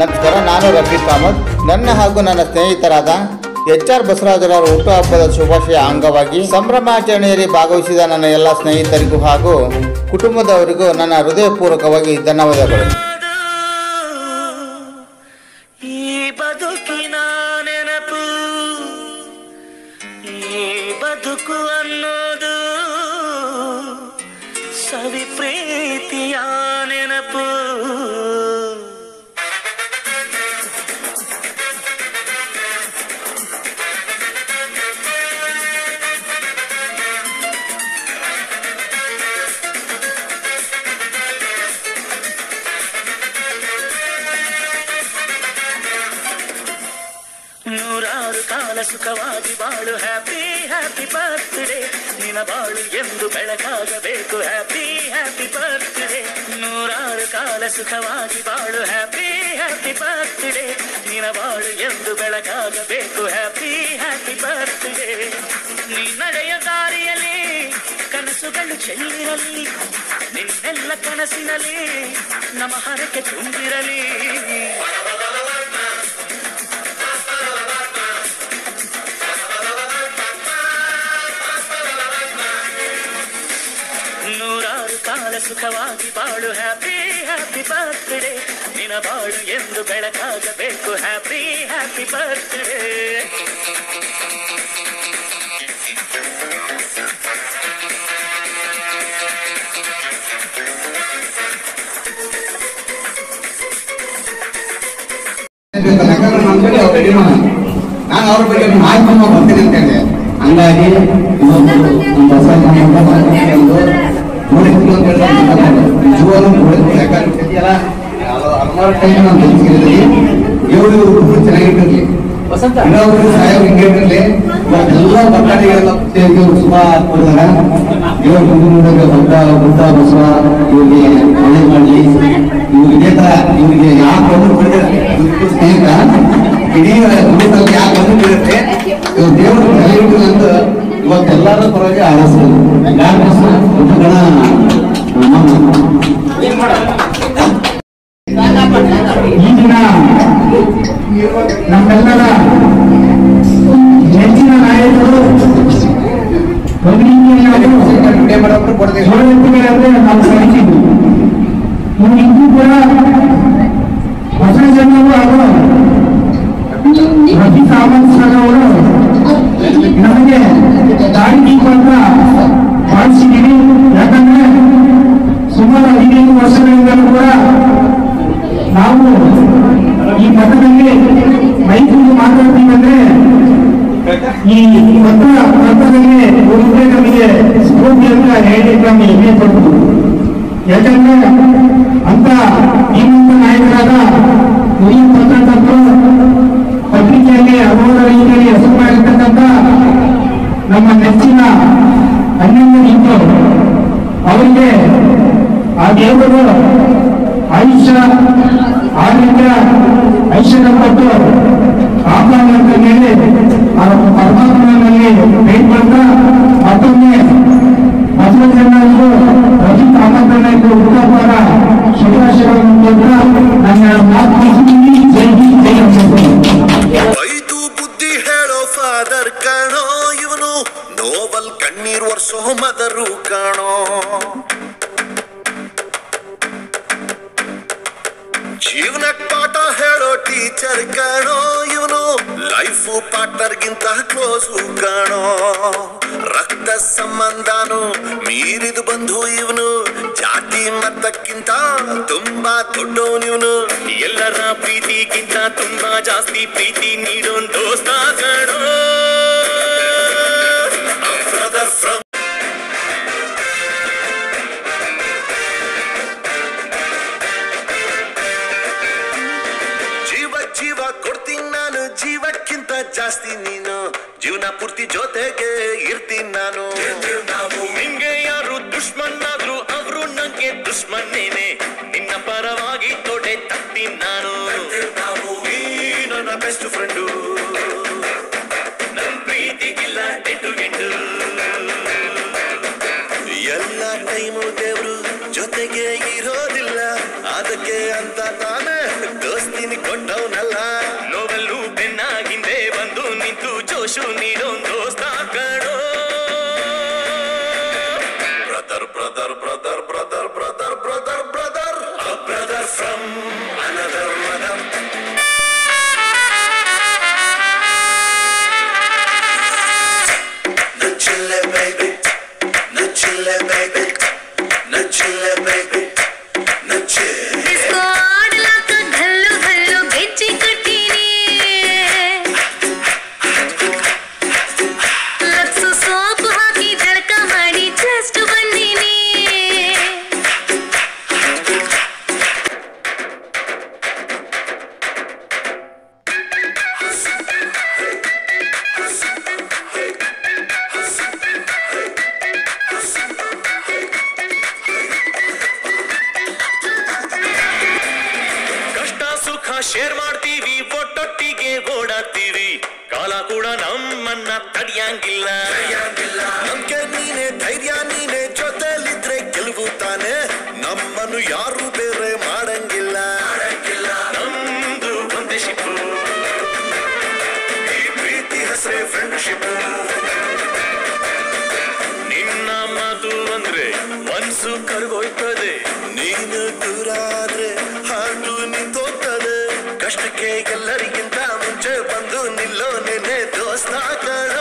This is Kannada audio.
ನಮಸ್ಕಾರ, ನಾನು ರಫೀಕ್ ಅಹಮದ್. ನನ್ನ ಹಾಗೂ ನನ್ನ ಸ್ನೇಹಿತರಾದ HR ಬಸವರಾಜರವರ ಹುಟ್ಟುಹಬ್ಬದ ಶುಭಾಶಯ ಅಂಗವಾಗಿ ಸಂಭ್ರಮಾಚರಣೆಯಲ್ಲಿ ಭಾಗವಹಿಸಿದ ನನ್ನ ಎಲ್ಲ ಸ್ನೇಹಿತರಿಗೂ ಹಾಗೂ ಕುಟುಂಬದವರಿಗೂ ನನ್ನ ಹೃದಯಪೂರ್ವಕವಾಗಿ ಧನ್ಯವಾದಗಳು. ಬದುಕು ಅನ್ನೋದು ಸವಿ ಪ್ರೀತಿಯ ನೆನಪು. ನೂರಾರು ಕಾಲ ಸುಖವಾಗಿ ಬಾಳು, ಹ್ಯಾಪಿ ಹ್ಯಾಪಿ ಬರ್ತ್ಡೇ. ನಿನ್ನ ಬಾಳು ಎಂದು ಬೆಳಕಾಗಬೇಕು, ಹ್ಯಾಪಿ ಹ್ಯಾಪಿ ಬರ್ತ್ಡೇ. ನೂರಾರು ಕಾಲ ಸುಖವಾಗಿ ಬಾಳು, ಹ್ಯಾಪಿ ಹ್ಯಾಪಿ ಬರ್ತ್ಡೇ. ನಿನ್ನ ಬಾಳು ಎಂದು ಬೆಳಕಾಗಬೇಕು, ಹ್ಯಾಪಿ ಹ್ಯಾಪಿ ಬರ್ತ್ಡೇ. ನೀ ನಡೆಯ ದಾರಿಯಲ್ಲಿ ಕನಸುಗಳು ಚೆಲ್ಲಿರಲಿ, ನಿನ್ನೆಲ್ಲ ಕನಸಿನಲ್ಲಿ ನಮ್ಮ ಹರಕೆ ತುಂಬಿರಲಿ. ನೂರಾರು ಕಾಲ ಸುಖವಾಗಿ ಬಾಳು, ಹ್ಯಾಪಿ ಹ್ಯಾಪಿ ಬರ್ತ್ಡೇ. ನಿನ್ನ ಬಾಳು ಎಂದು ಬೆಳಕಾಗಬೇಕು, ಹ್ಯಾಪಿ ಹ್ಯಾಪಿ ಬರ್ತ್ಡೇ. ನಾನು ಅವ್ರ ಬಗ್ಗೆ ಮಾಹಿತಿ ಬರ್ತೀನಿ ಅಂತ ಹೇಳಿದೆ. ಹಂಗಾಗಿ ಚೆನ್ನಾಗಿಟ್ಟಿರ್ಲಿ, ಇನ್ನೊಬ್ರು ಸಾಯೋ ಹಿಂಗಿಟ್ಟಿರ್ಲಿ. ಎಲ್ಲ ಬಟ್ಟಾಡಿಗಳೆಲ್ಲ ಶುಭ ಕೊಡ್ತಾರೆ. ಇವ್ರ ಮುಂದೆ ಬುದ್ಧ ಬಸವ ಇವ್ರಿಗೆ ಒಳ್ಳೆ ಮಾಡಲಿ. ಇವ್ರಿಗೆ ಇದೇ ತರ ಇವ್ರಿಗೆ ಯಾಕೆ ಬಂದು ಬಿಡಿದ್ರೆ ಸ್ನೇಹಿತ ಇಡೀ ಕುಟುಂಬದಲ್ಲಿ ಯಾಕೆ ಬಂದು ಬಿಡುತ್ತೆ ಇವ್ರು ದೇವರು ಚೆನ್ನಾಗಿಟ್ಟಿಲ್ಲ ಅಂತ ಇವತ್ತೆಲ್ಲರ ಪರವಾಗಿ ಆರಿಸ್ಬೋದು. ಈಗಿನ ನಮ್ಮೆಲ್ಲರ ನೆಚ್ಚಿನ ನಾಯಕರು ನಾವು ಕಲಿಸಿದ್ವಿ. ಇನ್ನೂ ಕೂಡ ಹೊಸ ಜನರು ಹಾಗೂ ರಫೀಕ್ ಅಹಮದ್ ಸರ್ ಅವರು ನಮಗೆ ದಾರಿ ದೀಪ ಅಂತ ಮಾಡಿಸಿದ್ದೀವಿ. ಯಾಕಂದ್ರೆ ಸುಮಾರು 15 ವರ್ಷಗಳಿಂದಲೂ ಕೂಡ ನಾವು ಈ ಮಠದಲ್ಲಿ ಮೈಸೂರು ಮಾತಾಡ್ತೀವಂದ್ರೆ ಈ ಮಠದಲ್ಲಿ ಹೋಗಿದ್ರೆ ನಮಗೆ ಸ್ಫೂರ್ತಿ ಅಂತ ಹೇಳಿ ನಮಗೆ ಹೆಮ್ಮೆ ಪಡ್ಬೋದು. ಯಾಕಂದ್ರೆ ಅಂತ ಶ್ರೀಮಂತ ನಾಯಕರಾದ ಹಿರಿಯ ಪತ್ರಕರ್ತರು, ಪತ್ರಿಕೆಯಲ್ಲಿ ಹಲವಾರು ರೀತಿಯಲ್ಲಿ ಹೆಸರು ಮಾಡಿರ್ತಕ್ಕಂಥ ನಮ್ಮ ನೆಚ್ಚಿನ 11 ಇಬ್ಬರು ಅವರಿಗೆ ಆ ದೇವರು ಆಯುಷ್ಯ ಆರೋಗ್ಯ ಐಶ್ವರ್ಯ ಕೊಟ್ಟು ಆಹ್ವಾನ ಮೇಲೆ ಆ ಪರಮಾತ್ಮನಲ್ಲಿ ಬೇಡ್ಕೊಂಡ ಮತ್ತೊಮ್ಮೆ ಬಸವಣ್ಣನವರು ರಫೀಕ್ ಅಹಮದ್ ಹುಟ್ಟುಹಬ್ಬದ ಶುಭಾಶಯಗಳನ್ನು ಕೊಟ್ಟು ನನ್ನ ಮಾತು ಮುಗಿಸಿ ಜೈ ಜೈ. ಬೈದು ಬುದ್ಧಿ ಹೇಳೋ ಫಾದರ್ ಕಾಣೋ, ಇವನು ನೋವಲ್ ಕಣ್ಣೀರ್ ವರ್ಷೋ ಮದರು ಕಾಣೋ. ಜೀವನಕ್ ಪಾಠ ಹೇಳೋ ಟೀಚರ್ ಕಾಣೋ, ಇವನು ಲೈಫು ಪಾರ್ಟ್ನರ್ಗಿಂತ ಕ್ಲೋಸು ಕಾಣೋ. ರಕ್ತ ಸಂಬಂಧನು ಮೀರಿದು ಬಂಧು ಇವನು, ಜಾತಿ ಮತಕ್ಕಿಂತ ತುಂಬಾ ದೊಡ್ಡವನಿವನು. ಎಲ್ಲರ ಪ್ರೀತಿಗಿಂತ ತುಂಬಾ ಜಾಸ್ತಿ ಪ್ರೀತಿ ನೀಡೋ ದೋಸ್ತ ಕಾಣೋ. ಜೀವ ಕೊಡ್ತೀನಿ ನಾನು, ಜೀವಕ್ಕಿಂತ ಜಾಸ್ತಿ ನೀನು. ಜೀವನ ಪೂರ್ತಿ ಜೊತೆಗೆ ಇರ್ತೀನಿ ನಾನು. ನಿಂಗೆ ಯಾರು ದುಶ್ಮನ್ ಆದ್ರು ಅವರು ನಂಗೆ ದುಶ್ಮನ್ನೇನೆ. ನಿನ್ನ ಪರವಾಗಿ ತೊಡೆ ತಪ್ತೀನಿ ನಾನು. ನನ್ನ ಬೆಸ್ಟ್ ಫ್ರೆಂಡು, ನನ್ ಪ್ರೀತಿಗಿಲ್ಲ ಎಂಟು ಗೆಂಡು. ಎಲ್ಲ ಟೈಮು ದೇವ್ರು ಜೊತೆಗೆ ಇರೋದಿಲ್ಲ, ಅದಕ್ಕೆ ಅಂತ ತಾನೇ ದೋಸ್ತಿನಿ ಶೇರ್ ಮಾಡ್ತೀವಿ, ಒಟ್ಟೊಟ್ಟಿಗೆ ಓಡಾಡ್ತೀವಿ, ಕಾಲ ಕೂಡ ನಮ್ಮನ್ನ ತಡಿಯಂಗಿಲ್ಲ. ನಮ್ಗೆ ನೀನೆ ಧೈರ್ಯ, ನೀನೆ ಜೊತೆಲಿದ್ರೆ ಗೆಲುವು ತಾನೆ, ನಮ್ಮನ್ನು ಯಾರು ಬೇರೆ ಮಾಡಂಗಿಲ್ಲ. ನಮ್ದು ಒಂದೇ ಶಿಪ್, ಈ ಪ್ರೀತಿ ಹೆಸರೇ ಫ್ರೆಂಡ್ಶಿಪ್. ನಿನ್ನ ಮಾತು ಅಂದ್ರೆ ಮನ್ಸು ಕರಗೋಯ್ತದೆ, ನೀನು ದೂರ ಆದ್ರೆ ಹಾಡು ನಿಂತೋಗ್ತದೆ. ಕಷ್ಟಕ್ಕೆ ಎಲ್ಲರಿಗಿಂತ ಮುಂಚೆ ಬಂದು ನಿಲ್ಲೋ ನೆನೆ ದೋಸ್ತ ಕಣ.